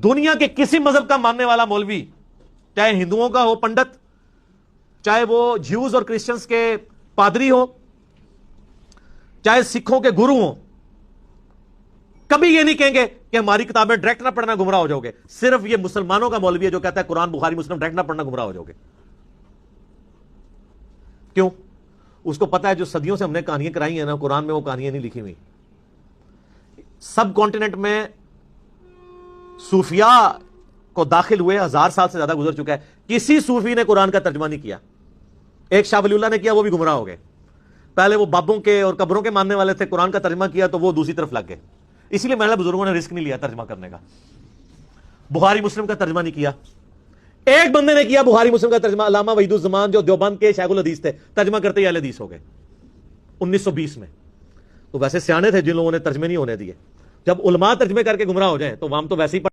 دنیا کے کسی مذہب کا ماننے والا مولوی، چاہے ہندوؤں کا ہو پنڈت، چاہے وہ جیوز اور کرسچنز کے پادری ہو، چاہے سکھوں کے گرو ہوں، کبھی یہ نہیں کہیں گے کہ ہماری کتابیں ڈائریکٹ نہ پڑھنا گمراہ ہو جاؤ گے۔ صرف یہ مسلمانوں کا مولوی ہے جو کہتا ہے قرآن بخاری مسلم ڈائریکٹ نہ پڑھنا گمراہ ہو جاؤ گے۔ کیوں؟ اس کو پتا ہے جو صدیوں سے ہم نے کہانیاں کرائی ہیں نا، قرآن میں وہ کہانیاں نہیں لکھی ہوئی۔ سب کانٹیننٹ میں صوفیاء کو داخل ہوئے 1000 سال سے زیادہ گزر چکا ہے، کسی صوفی نے قرآن کا ترجمہ نہیں کیا۔ ایک شاہ ولی اللہ نے کیا، وہ بھی گمراہ ہو گئے۔ پہلے وہ بابوں کے اور قبروں کے ماننے والے تھے، قرآن کا ترجمہ کیا تو وہ دوسری طرف لگ گئے۔ اسی لیے میرے بزرگوں نے رسک نہیں لیا ترجمہ کرنے کا۔ بخاری مسلم کا ترجمہ نہیں کیا، ایک بندے نے کیا بخاری مسلم کا ترجمہ، علامہ وحید الزمان جو دیوبند کے شیخ الحدیث تھے، ترجمہ کرتے ہی اہل حدیث ہو گئے 1920 میں۔ تو ویسے سیانے تھے جن لوگوں نے ترجمے نہیں ہونے دیے۔ جب علماء ترجمے کر کے گمراہ ہو جائیں تو ہم تو ویسے ہی